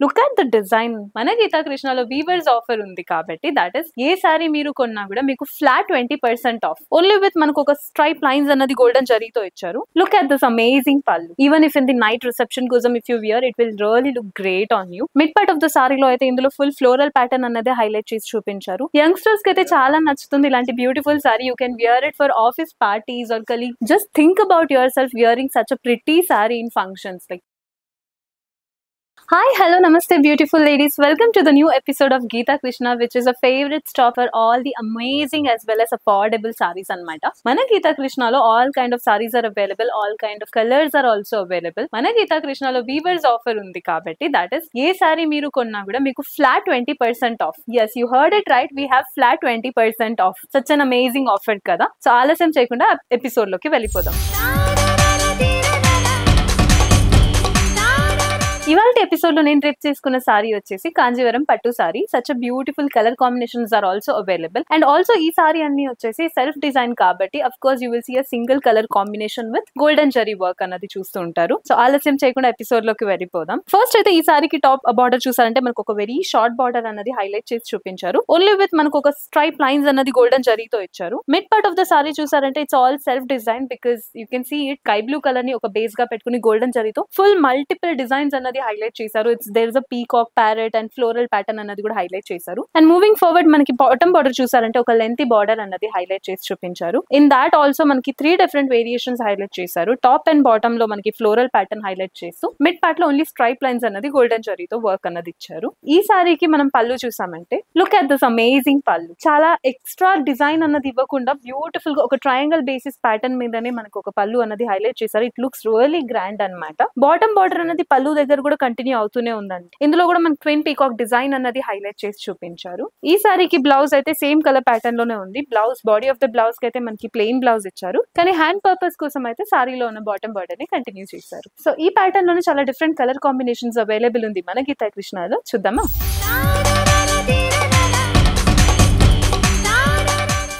Look at the design. మన గీతా కృష్ణలో weavers offer ఉంది కాబట్టి దట్ ఇస్ ఏ సారీ మీరు కొన్నా కూడా మీకు ఫ్లాట్ 20% ఆఫ్. ఓన్లీ విత్ మనకు ఒక స్ట్రైప్ లైన్స్ అన్నది గోల్డెన్ జరీతో ఇచ్చారు. లుక్ అట్ దిస్ అమేజింగ్ పళ్ళు. Even if in the night reception కోసం if you wear it will really look great on you. Mid part of the సారీలో అయితే ఇందులో ఫుల్ ఫ్లోరల్ ప్యాటర్న్ అన్నది హైలైట్ చేసి చూపించారు. యంగ్స్టర్స్ కి అయితే చాలా నచ్చుతుంది ఇలాంటి beautiful sari. You can wear it for office parties or colleague. Just think about your self wearing such a pretty sari in functions like. Hi, hello, namaste, beautiful ladies. Welcome to the new episode of Geeta Krishna, which is a favorite stop for all the amazing as well as affordable sarees anamata. Mana Geeta Krishna lo all kind of sarees are available, all kind of colors are also available. Mana Geeta Krishna lo weavers offer undi kabatti that is ye saree meeru konna kuda meeku flat 20% off. Yes, you heard it right. We have flat 20% off. Such an amazing offer kada. So alasam cheyakunda episode loki velipodam. ఇవాళ episode లో నేను drape చేసుకున్న సారీ వచ్చేసి కాంజీవరం పట్టు sari. Such a beautiful colour combinations are also available. And also ఈ సారీ అన్ని వచ్చేసి self design కాబట్టి of course you will see a single colour combination with golden zari work అన్నది చూస్తూ ఉంటారు. సో ఆలస్యం చేయకుండా ఎపిసోడ్ లోకి వెళ్ళిపోదాం. ఫస్ట్ అయితే ఈ సారీకి టాప్ బార్డర్ చూసారంటే మనకు ఒక వెరీ షార్ట్ బార్డర్ అన్నది హైలైట్ చేసి చూపించారు. ఓన్లీ విత్ మనకు ఒక స్ట్రైప్ లైన్స్ అన్నది గోల్డెన్ జరీతో ఇచ్చారు. Mid part of the sari చూసారంటే it's all self design because you can see it sky blue colour ని ఒక బేస్ గా పెట్టుకుని గోల్డెన్ జరీతో ఫుల్ మల్టిపుల్ డిజైన్స్ అన్నది హైలైట్ చేశారు. It's there is a peacock, parrot and floral pattern అన్నది కూడా హైలైట్ చేశారు. అండ్ మూవింగ్ ఫార్వర్డ్ మనకి బాటమ్ బార్డర్ చూసారంటే ఒక లెంతీ బార్డర్ అన్నది హైలైట్ చేసి చూపించారు. ఇన్ దాట్ ఆల్సో మనకి 3 డిఫరెంట్ వేరియేషన్స్ హైలైట్ చేశారు. టాప్ అండ్ బాటమ్ లో మనకి ఫ్లోరల్ ప్యాటర్న్ హైలైట్ చేస్తూ మిడ్ పార్ట్ లో ఓన్లీ స్ట్రైప్ లైన్స్ అన్నది గోల్డెన్ జరీతో వర్క్ అన్నది ఇచ్చారు. ఈ సారీకి మనం పళ్ళు చూసామంటే లుక్ అట్ దిస్ అమేజింగ్ పళ్ళు. చాలా ఎక్స్ట్రా డిజైన్ అన్నది ఇవ్వకుండా బ్యూటిఫుల్ గా ఒక ట్రయాంగిల్ బేసిస్ ప్యాటర్న్ మీదనే మనకు ఒక పళ్ళు అన్నది హైలైట్ చేశారు. ఇట్ లుక్స్ రియల్లీ గ్రాండ్ అన్నమాట. బాటమ్ బార్డర్ అనేది పళ్ళు దగ్గర కూడా కంటిన్యూ అవుతూనే ఉందండి. ఇందులో కూడా మనకి ట్విన్ పీకాక్ డిజైన్ అన్నది హైలైట్ చేసి చూపించారు. ఈ సారీకి బ్లౌజ్ అయితే సేమ్ కలర్ ప్యాటర్న్ లోనే ఉంది. Blouse body of the blouse కి అయితే మనకి ప్లెయిన్ బ్లౌజ్ ఇచ్చారు. కానీ హ్యాండ్ పర్పస్ కోసం అయితే సారీలో ఉన్న బాటమ్ బార్డర్ ని కంటిన్యూ చేశారు. సో ఈ ప్యాటర్న్ లోనే చాలా డిఫరెంట్ కలర్ కాంబినేషన్స్ అవైలబుల్ ఉంది మన గీతా కృష్ణలో. చూద్దామా?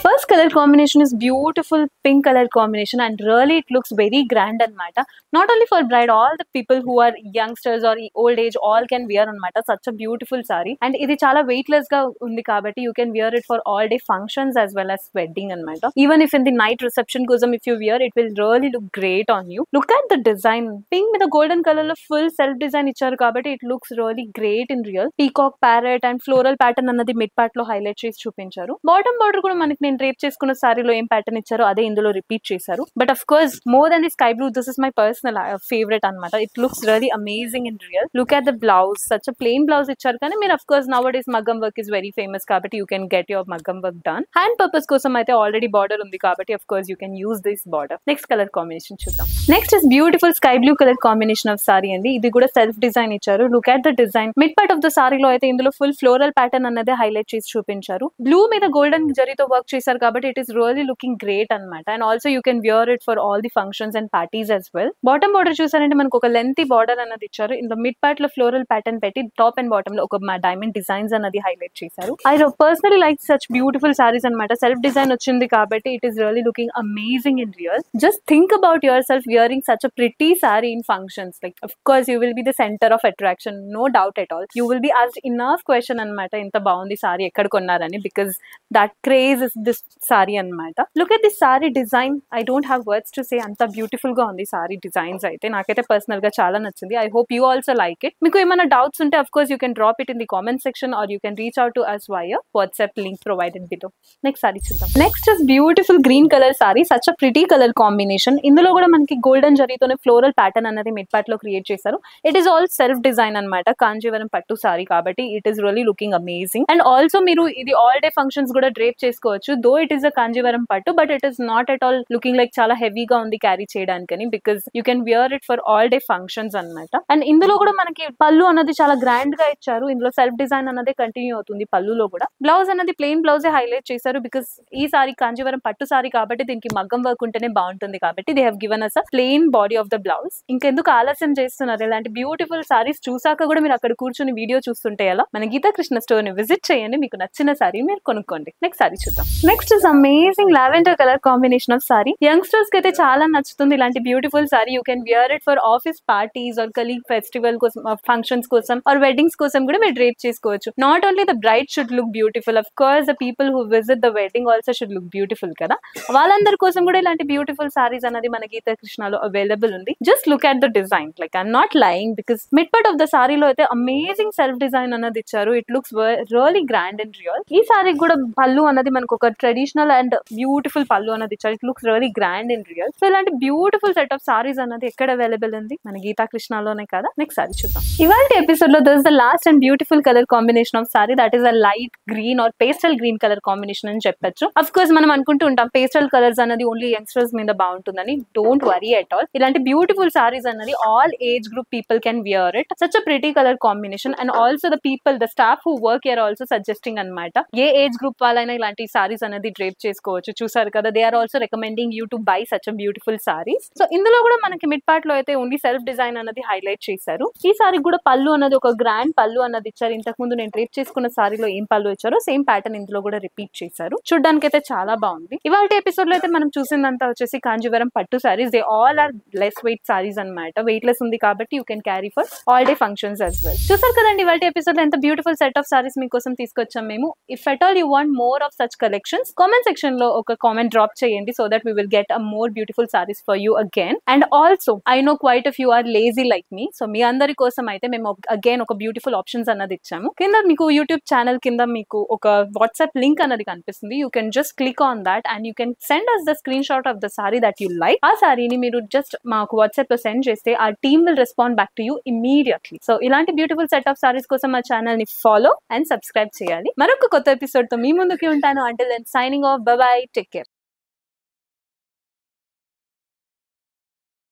First color combination is beautiful pink color combination and really it looks very grand anamata. Not only for bride, all the people who are youngsters or old age all can wear anamata. Such a beautiful saree and ఇది చాలా weightless గా ఉంది కాబట్టి you can wear it for all day functions as well as wedding anamata. Even if in the night reception కోసం if you wear it will really look great on you. Look at the design. Pink మీద golden color లో full self design ఇచ్చారు కాబట్టి it looks really great in real. Peacock, parrot and floral pattern అన్నది mid part లో highlight చేసి చూపించారు. Bottom border కూడా మనకి నేను డ్రేప్ చేసుకున్న సారీలో ఏం ప్యాటర్న్ ఇచ్చారో అదే ఇందులో రిపీట్ చేశారు. But of course more than the sky blue this is my personal favourite అన్నమాట. It looks really amazing in real. Look at the blouse. Such a plain blouse ఇచ్చారు కానీ మీరు అఫ్ కోర్స్ నౌ డేస్ మగ్గం work is very famous కాబట్టి you can get your మగ్గం work done. Hand purpose కోసం అయితే already border ఉంది కాబట్టి of course you can use this border. Next colour combination చూద్దాం. Next is beautiful sky blue colour combination of sari అండి. ఇది కూడా సెల్ఫ్ డిజైన్ ఇచ్చారు. Look at the design. Mid part of the సారీలో అయితే ఇందులో ఫుల్ ఫ్లోరల్ ప్యాటర్న్ అన్నది highlight చేసి చూపించారు. బ్లూ మీద గోల్డెన్ జరీతో వర్క్ చేశారు కాబట్టి it is really looking great అన్నమాట. And also you can wear it for all the functions and parties as well. Bottom border చూసారంటే మనకు ఒక లెంతీ బార్డర్ అన్నది ఇచ్చారు. ఇందులో మిడ్ పార్ట్ లో ఫ్లోరల్ ప్యాటర్న్ పెట్టి టాప్ అండ్ బాటమ్ లో ఒక డైమండ్ డిజైన్స్ అన్నది హైలైట్ చేశారు. I personally like such beautiful saris అన్నమాట. సెల్ఫ్ డిజైన్ వచ్చింది కాబట్టి it is really looking amazing in real. Just think about your self wearing such a pretty sari in functions like of course you will be the centre of attraction. No doubt at all. You will be asked enough question అన్నమాట ఇంత బాగుంది sorry ఎక్కడ కొన్నారని because that craze is this sari అన్నమాట. Look at this sari design. I don't have words to say. అంత beautiful గా ఉంది sorry designs అయితే. నాకైతే పర్సనల్ గా చాలా నచ్చింది. I hope you also like it. మీకు ఏమైనా డౌట్స్ ఉంటే of course you can drop it in the comment section or you can reach out to us via WhatsApp link provided below. Next sari చూద్దాం. Next is beautiful green colour sari. Such a pretty colour combination. ఇందులో కూడా మనకి golden జరీతోనే floral pattern అనేది mid part లో create చేశారు. It is all self design అన్నమాట. కాంజీవరం పట్టు సారీ కాబట్టి it is really looking amazing. And also మీరు ఇది ఆల్ డే ఫంక్షన్స్ కూడా డ్రేప్ చేసుకోవచ్చు. Though it is a Kanjivaram పట్టు but it is not at all looking like చాలా హెవీగా ఉంది క్యారీ చేయడానికి because you can wear it for all day functions అన్నమాట. అండ్ ఇందులో కూడా మనకి పళ్ళు అన్నది చాలా గ్రాండ్ గా ఇచ్చారు. ఇందులో సెల్ఫ్ డిజైన్ అన్నది కంటిన్యూ అవుతుంది పళ్ళులో కూడా. బ్లౌజ్ అన్నది ప్లెయిన్ బ్లౌజే హైలైట్ చేశారు బికాస్ ఈ సారీ కాంజీవరం పట్టు సారీ కాబట్టి దీనికి మగ్గం వర్క్ ఉంటేనే బాగుంటుంది కాబట్టి they have given us a plain body of the blouse. ఇంకెందుకు ఆలస్యం చేస్తున్నారు? ఇలాంటి బ్యూటిఫుల్ సారీస్ చూసాక కూడా మీరు అక్కడ కూర్చొని వీడియో చూస్తుంటే ఎలా? మన గీతా కృష్ణ స్టోర్ ని విజిట్ చేయండి. మీకు నచ్చిన సారీ మీరు కొనుక్కోండి. నెక్స్ట్ సారీ చూద్దాం. Next this amazing lavender colour combination of sari youngsters కి అయితే చాలా నచ్చుతుంది. ఇలాంటి beautiful sari you can wear it for office parties or colleague festival కోసం, ఫంక్షన్స్ కోసం ఆర్ వెడ్డింగ్స్ కోసం కూడా మీరు డ్రేప్ చేసుకోవచ్చు. Not only the bride should look beautiful, of course the people who visit the wedding also should look beautiful కదా. వాళ్ళందరి కోసం కూడా ఇలాంటి బ్యూటిఫుల్ సారీస్ అనేది మన గీతా కృష్ణలో అవైలబుల్ ఉంది. Just look at the design, like I'm not lying because mid part of the సారీలో అయితే అమేజింగ్ సెల్ఫ్ డిజైన్ అన్నది ఇచ్చారు. It looks really grand and real. ఈ సారీకి కూడా పళ్ళు అన్నది మనకు ఒక ట్రెడిషనల్ అండ్ బ్యూటిఫుల్ పళ్ళు అన్నది ఇచ్చారు. It looks really grand and real. So ఇలాంటి బ్యూటిఫుల్ సెట్ ఆఫ్ సారీస్ అన్నది ఎక్కడ అవైలబుల్ ఉంది? మన గీతా కృష్ణలోనే కదా. నెక్స్ట్ సారీ చూద్దాం. ఇవాళ ఎపిసోడ్ లో this the last and beautiful colour combination of sari, that is a light green or pastel green colour combination అని చెప్పొచ్చు. అఫ్ కోర్స్ మనం అనుకుంటూ ఉంటాం పేస్టల్ కలర్స్ అనేది ఓన్లీ యంగ్స్టర్స్ మీద బాగుంటుందని. Don't worry at all. ఇలాంటి బ్యూటిఫుల్ సారీస్ అన్నది all age group people can wear it. Such a pretty colour combination and also the people, the staff who work here also suggesting అనమాట. ఏ age group వాళ్ళైనా ఇలాంటి సారీస్ అనేది drape చేసుకోవచ్చు. చూసారు కదా, they are also recommending you to buy such a beautiful saris. So ఇందులో కూడా మనకి మిడ్ పార్ట్ లో అయితే ఓన్లీ సెల్ఫ్ డిజైన్ అనేది హైలైట్ చేశారు. ఈ సారీ కూడా పళ్ళు అన్నది ఒక గ్రాండ్ పళ్ళు అన్నది ఇచ్చారు. ఇంతకు ముందు నేను డ్రేప్ చేసుకున్న సారీలో ఏం పళ్ళు ఇచ్చారో సేమ్ ప్యాటర్న్ ఇందులో కూడా రిపీట్ చేశారు. చూడడానికి అయితే చాలా బాగుంది. ఇవాళ ఎపిసోడ్ లో అయితే మనం చూసిందంతా వచ్చేసి కాంజీవరం పట్టు saris. They all are less weight saris అనమాట. వెయిట్ లెస్ ఉంది కాబట్టి you can carry for all day functions as well. చూసారు కదండి ఇవాళ ఎపిసోడ్ లో ఎంత బ్యూటిఫుల్ సెట్ ఆఫ్ సారీస్ మీకోసం తీసుకొచ్చాం మేము. If at all you want more of such collections, comment section లో ఒక కామెంట్ డ్రాప్ చేయండి so that we will get a more beautiful saris for you again. And also I know quite of you are lazy like me. So మీ అందరి కోసం అయితే మేము again ఒక beautiful options అన్నది ఇచ్చాము. కింద మీకు యూట్యూబ్ ఛానల్ కింద మీకు ఒక వాట్సాప్ లింక్ అన్నది కనిపిస్తుంది. You can just click on that and you can send us the screenshot of the sari that you like. ఆ సారీని మీరు జస్ట్ మాకు వాట్సాప్ లో సెండ్ చేస్తే ఆ team will respond back to you immediately. So ఇలాంటి బ్యూటిఫుల్ సెట్ ఆఫ్ సారీస్ కోసం మా ఛానల్ ని ఫాలో అండ్ సబ్స్క్రైబ్ చేయాలి. మరొక కొత్త ఎపిసోడ్ తో మీ ముందుకి ఉంటాను. Until then signing off, bye bye, take care.